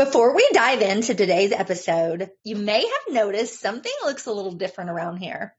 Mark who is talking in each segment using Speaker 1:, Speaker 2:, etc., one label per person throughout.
Speaker 1: Before we dive into today's episode, you may have noticed something looks a little different around here.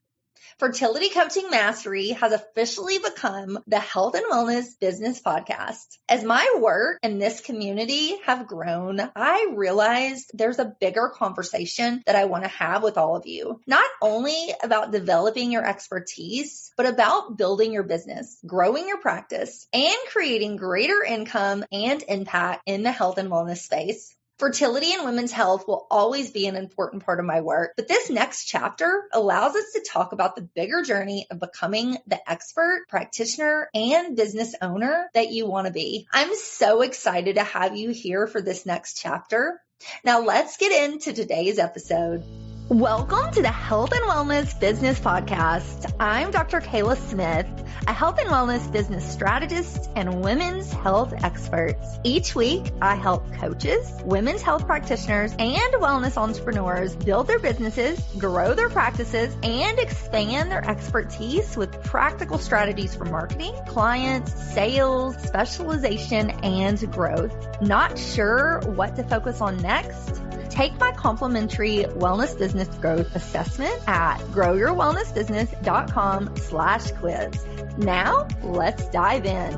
Speaker 1: Fertility Coaching Mastery has officially become the Health and Wellness Business Podcast. As my work in this community have grown, I realized there's a bigger conversation that I want to have with all of you. Not only about developing your expertise, but about building your business, growing your practice, and creating greater income and impact in the health and wellness space. Fertility and women's health will always be an important part of my work, but this next chapter allows us to talk about the bigger journey of becoming the expert, practitioner, and business owner that you want to be. I'm so excited to have you here for this next chapter. Now let's get into today's episode. Welcome to the Health and Wellness Business Podcast. I'm Dr. Kayla Smith, a health and wellness business strategist and women's health expert. Each week, I help coaches, women's health practitioners, and wellness entrepreneurs build their businesses, grow their practices, and expand their expertise with practical strategies for marketing, clients, sales, specialization, and growth. Not sure what to focus on next? Take my complimentary wellness business growth assessment at growyourwellnessbusiness.com/quiz. Now, let's dive in.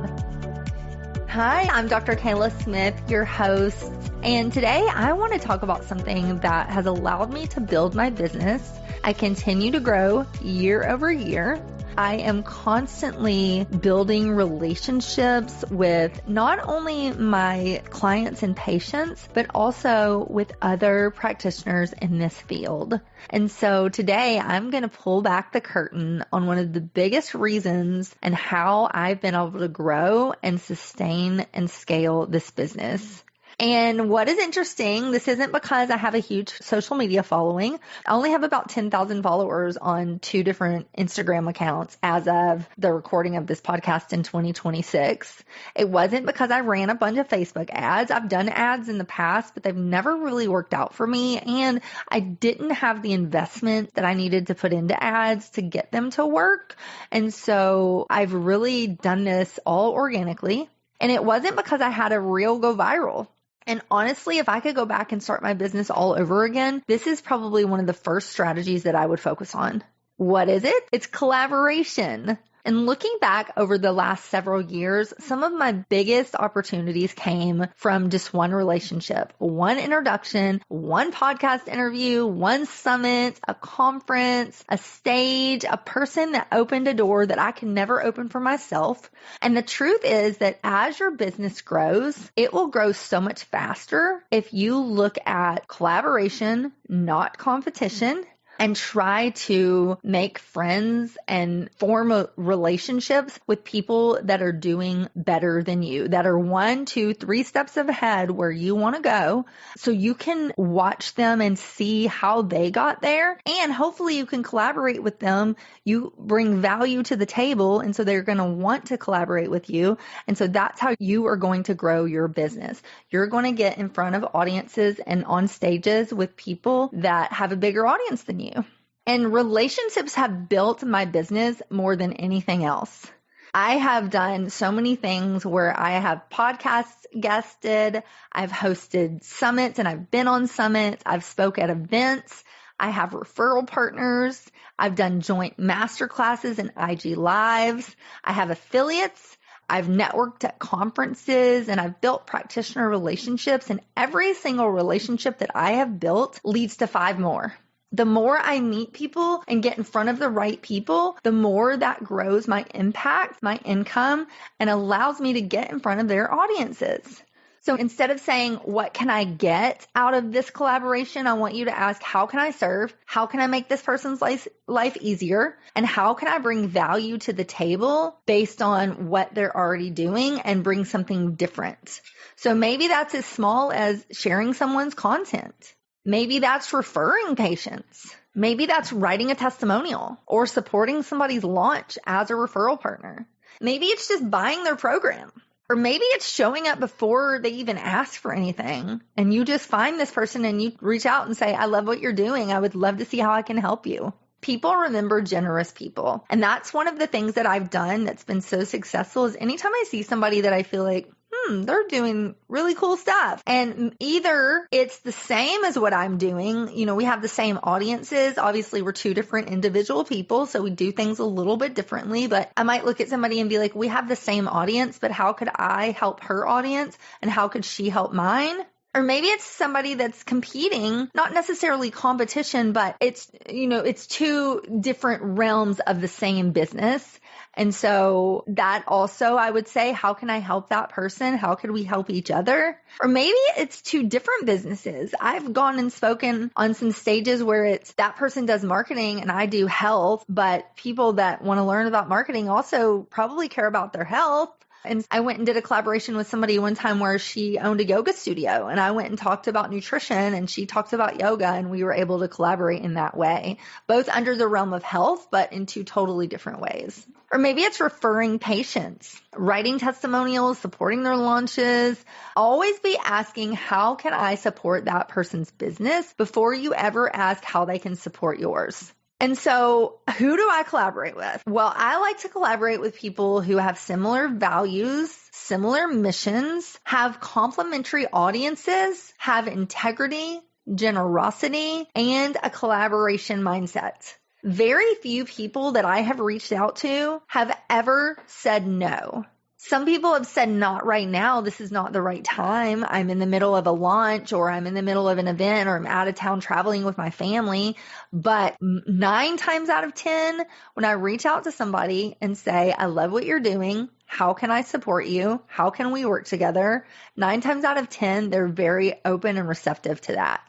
Speaker 1: Hi, I'm Dr. Kayla Smith, your host, and today I want to talk about something that has allowed me to build my business. I continue to grow year over year. I am constantly building relationships with not only my clients and patients, but also with other practitioners in this field. And so today I'm going to pull back the curtain on one of the biggest reasons and how I've been able to grow and sustain and scale this business. And what is interesting, this isn't because I have a huge social media following. I only have about 10,000 followers on 2 different Instagram accounts as of the recording of this podcast in 2026. It wasn't because I ran a bunch of Facebook ads. I've done ads in the past, but they've never really worked out for me. And I didn't have the investment that I needed to put into ads to get them to work. And so I've really done this all organically. And it wasn't because I had a reel go viral. And honestly, if I could go back and start my business all over again, this is probably one of the first strategies that I would focus on. What is it? It's collaboration. And looking back over the last several years, some of my biggest opportunities came from just one relationship, one introduction, one podcast interview, one summit, a conference, a stage, a person that opened a door that I can never open for myself. And the truth is that as your business grows, it will grow so much faster if you look at collaboration, not competition, and try to make friends and form relationships with people that are doing better than you, that are 1, 2, 3 steps ahead where you want to go, so you can watch them and see how they got there. And hopefully you can collaborate with them. You bring value to the table, and so they're going to want to collaborate with you. And so that's how you are going to grow your business. You're going to get in front of audiences and on stages with people that have a bigger audience than you. And relationships have built my business more than anything else. I have done so many things where I have podcasts guested, I've hosted summits and I've been on summits, I've spoke at events, I have referral partners, I've done joint masterclasses and IG lives, I have affiliates, I've networked at conferences, and I've built practitioner relationships, and every single relationship that I have built leads to 5 more. The more I meet people and get in front of the right people, the more that grows my impact, my income, and allows me to get in front of their audiences. So instead of saying, what can I get out of this collaboration? I want you to ask, how can I serve? How can I make this person's life easier? And how can I bring value to the table based on what they're already doing and bring something different? So maybe that's as small as sharing someone's content. Maybe that's referring patients. Maybe that's writing a testimonial or supporting somebody's launch as a referral partner. Maybe it's just buying their program. Or maybe it's showing up before they even ask for anything, and you just find this person and you reach out and say, I love what you're doing. I would love to see how I can help you. People remember generous people. And that's one of the things that I've done that's been so successful is anytime I see somebody that I feel like, they're doing really cool stuff. And either it's the same as what I'm doing. We have the same audiences. Obviously, we're two different individual people, so we do things a little bit differently. But I might look at somebody and be like, we have the same audience, but how could I help her audience? And how could she help mine? Or maybe it's somebody that's competing, not necessarily competition, but it's two different realms of the same business. And so that also, I would say, how can I help that person? How could we help each other? Or maybe it's two different businesses. I've gone and spoken on some stages where it's that person does marketing and I do health, but people that want to learn about marketing also probably care about their health. And I went and did a collaboration with somebody one time where she owned a yoga studio, and I went and talked about nutrition and she talked about yoga, and we were able to collaborate in that way, both under the realm of health, but in two totally different ways. Or maybe it's referring patients, writing testimonials, supporting their launches. Always be asking, how can I support that person's business before you ever ask how they can support yours. And so who do I collaborate with? Well, I like to collaborate with people who have similar values, similar missions, have complementary audiences, have integrity, generosity, and a collaboration mindset. Very few people that I have reached out to have ever said no. Some people have said, not right now. This is not the right time. I'm in the middle of a launch, or I'm in the middle of an event, or I'm out of town traveling with my family. But 9 times out of 10, when I reach out to somebody and say, I love what you're doing, how can I support you? How can we work together? 9 times out of 10, they're very open and receptive to that.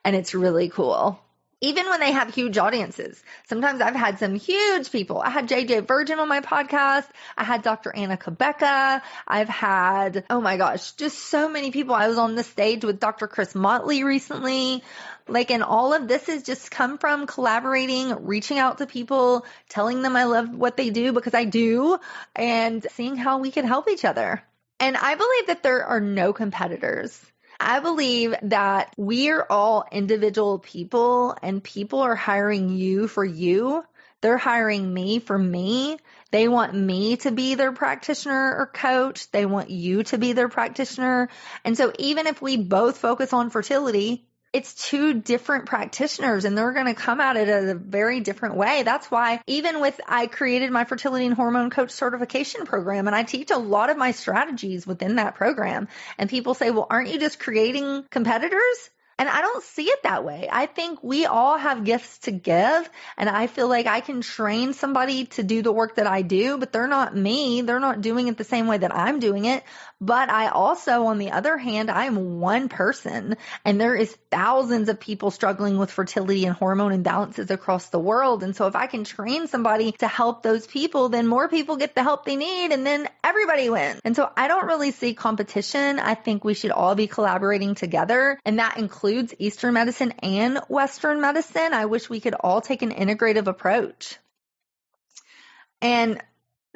Speaker 1: And it's really cool. Even when they have huge audiences. Sometimes I've had some huge people. I had JJ Virgin on my podcast. I had Dr. Anna Kabecka. I've had, oh my gosh, just so many people. I was on the stage with Dr. Chris Motley recently. And all of this has just come from collaborating, reaching out to people, telling them I love what they do because I do, and seeing how we can help each other. And I believe that there are no competitors. I believe that we are all individual people, and people are hiring you for you. They're hiring me for me. They want me to be their practitioner or coach. They want you to be their practitioner. And so even if we both focus on fertility, it's two different practitioners, and they're going to come at it a very different way. That's why I created my fertility and hormone coach certification program, and I teach a lot of my strategies within that program. And people say, well, aren't you just creating competitors? And I don't see it that way. I think we all have gifts to give, and I feel like I can train somebody to do the work that I do, but they're not me. They're not doing it the same way that I'm doing it. But I also, on the other hand, I am one person, and there is thousands of people struggling with fertility and hormone imbalances across the world. And so if I can train somebody to help those people, then more people get the help they need, and then everybody wins. And so I don't really see competition. I think we should all be collaborating together, and that includes Eastern medicine and Western medicine. I wish we could all take an integrative approach. And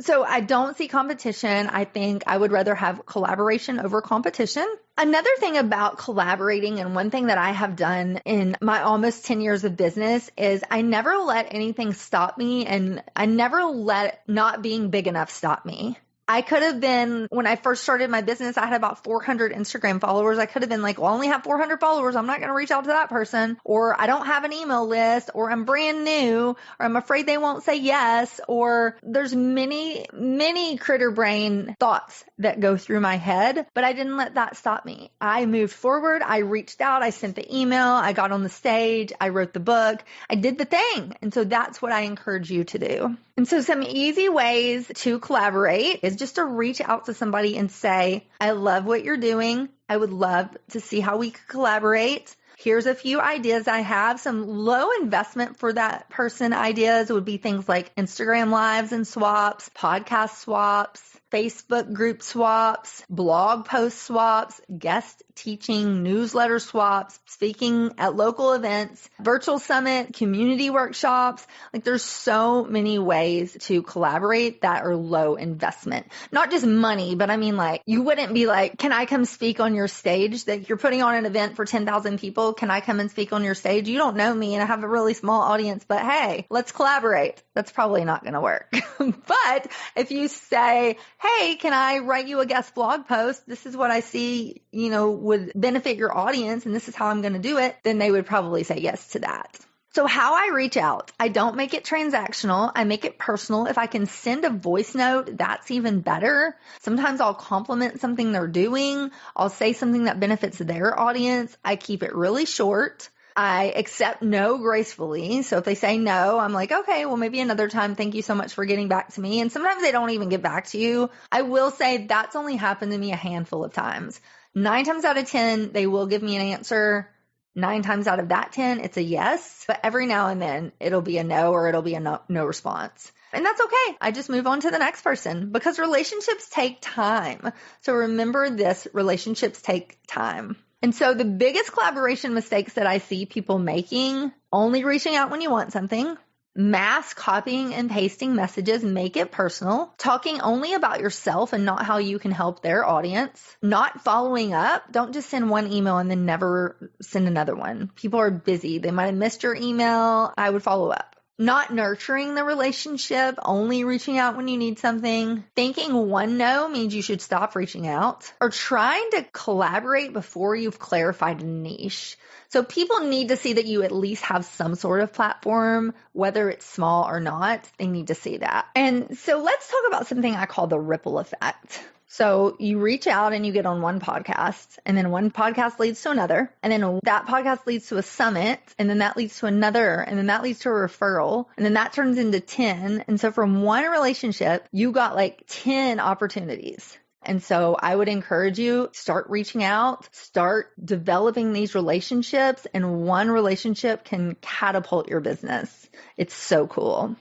Speaker 1: so I don't see competition. I think I would rather have collaboration over competition. Another thing about collaborating, and one thing that I have done in my almost 10 years of business, is I never let anything stop me, and I never let not being big enough stop me. I could have been, when I first started my business, I had about 400 Instagram followers. I could have been like, well, I only have 400 followers. I'm not going to reach out to that person. Or I don't have an email list, or I'm brand new, or I'm afraid they won't say yes. Or there's many critter brain thoughts that go through my head, but I didn't let that stop me. I moved forward. I reached out. I sent the email. I got on the stage. I wrote the book. I did the thing. And so that's what I encourage you to do. And so some easy ways to collaborate is just to reach out to somebody and say, I love what you're doing. I would love to see how we could collaborate. Here's a few ideas I have. Some low investment for that person ideas would be things like Instagram lives and swaps, podcast swaps, Facebook group swaps, blog post swaps, guest teaching, newsletter swaps, speaking at local events, virtual summit, community workshops. There's so many ways to collaborate that are low investment. Not just money, but I mean, you wouldn't be like, can I come speak on your stage? That you're putting on an event for 10,000 people. Can I come and speak on your stage? You don't know me and I have a really small audience, but hey, let's collaborate. That's probably not going to work. But if you say, hey, can I write you a guest blog post? This is what I see, would benefit your audience, and this is how I'm going to do it. Then they would probably say yes to that. So how I reach out, I don't make it transactional. I make it personal. If I can send a voice note, that's even better. Sometimes I'll compliment something they're doing. I'll say something that benefits their audience. I keep it really short. I accept no gracefully. So if they say no, I'm like, okay, well, maybe another time. Thank you so much for getting back to me. And sometimes they don't even get back to you. I will say that's only happened to me a handful of times. 9 times out of 10, they will give me an answer. 9 times out of that 10, it's a yes. But every now and then it'll be a no, or it'll be a no response. And that's okay. I just move on to the next person, because relationships take time. So remember this, relationships take time. And so the biggest collaboration mistakes that I see people making: only reaching out when you want something, mass copying and pasting messages, make it personal, talking only about yourself and not how you can help their audience, not following up. Don't just send one email and then never send another one. People are busy. They might have missed your email. I would follow up. Not nurturing the relationship, only reaching out when you need something. Thinking one no means you should stop reaching out. Or trying to collaborate before you've clarified a niche. So people need to see that you at least have some sort of platform, whether it's small or not. They need to see that. And so let's talk about something I call the ripple effect. So you reach out and you get on one podcast, and then one podcast leads to another, and then that podcast leads to a summit, and then that leads to another, and then that leads to a referral, and then that turns into 10. And so from one relationship, you got like 10 opportunities. And so I would encourage you, start reaching out, start developing these relationships, and one relationship can catapult your business. It's so cool.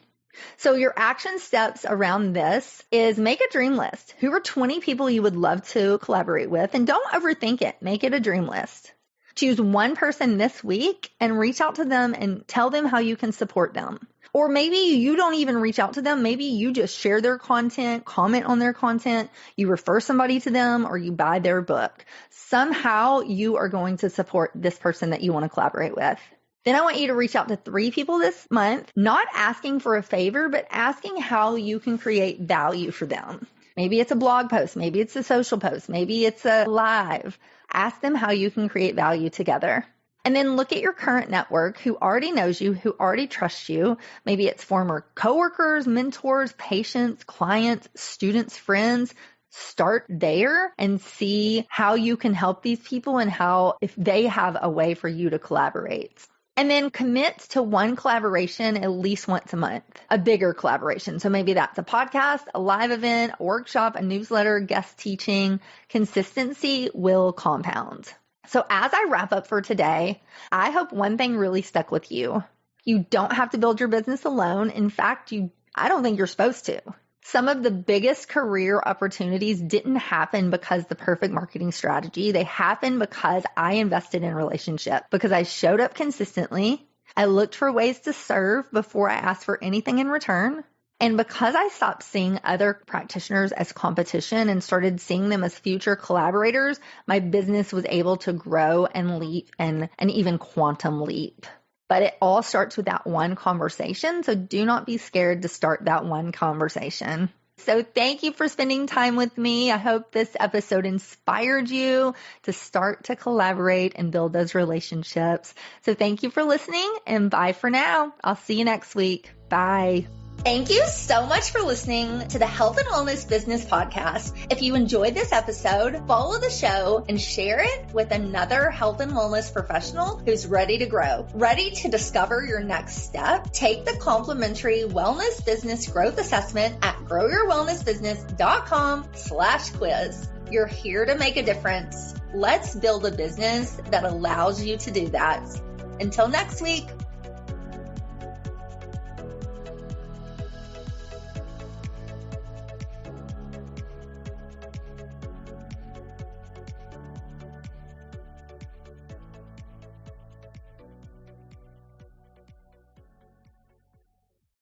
Speaker 1: So your action steps around this is make a dream list. Who are 20 people you would love to collaborate with? And don't overthink it. Make it a dream list. Choose one person this week and reach out to them and tell them how you can support them. Or maybe you don't even reach out to them. Maybe you just share their content, comment on their content, you refer somebody to them, or you buy their book. Somehow you are going to support this person that you want to collaborate with. Then I want you to reach out to 3 people this month, not asking for a favor, but asking how you can create value for them. Maybe it's a blog post. Maybe it's a social post. Maybe it's a live. Ask them how you can create value together. And then look at your current network, who already knows you, who already trusts you. Maybe it's former coworkers, mentors, patients, clients, students, friends. Start there and see how you can help these people and how, if they have a way for you to collaborate. And then commit to one collaboration at least once a month, a bigger collaboration. So maybe that's a podcast, a live event, a workshop, a newsletter, guest teaching. Consistency will compound. So as I wrap up for today, I hope one thing really stuck with you. You don't have to build your business alone. In fact, I don't think you're supposed to. Some of the biggest career opportunities didn't happen because the perfect marketing strategy. They happened because I invested in relationship, because I showed up consistently. I looked for ways to serve before I asked for anything in return. And because I stopped seeing other practitioners as competition and started seeing them as future collaborators, my business was able to grow and leap and even quantum leap. But it all starts with that one conversation. So do not be scared to start that one conversation. So thank you for spending time with me. I hope this episode inspired you to start to collaborate and build those relationships. So thank you for listening, and bye for now. I'll see you next week. Bye. Thank you so much for listening to the Health and Wellness Business Podcast. If you enjoyed this episode, follow the show and share it with another health and wellness professional who's ready to grow, ready to discover your next step. Take the complimentary Wellness Business Growth Assessment at growyourwellnessbusiness.com/quiz. You're here to make a difference. Let's build a business that allows you to do that. Until next week.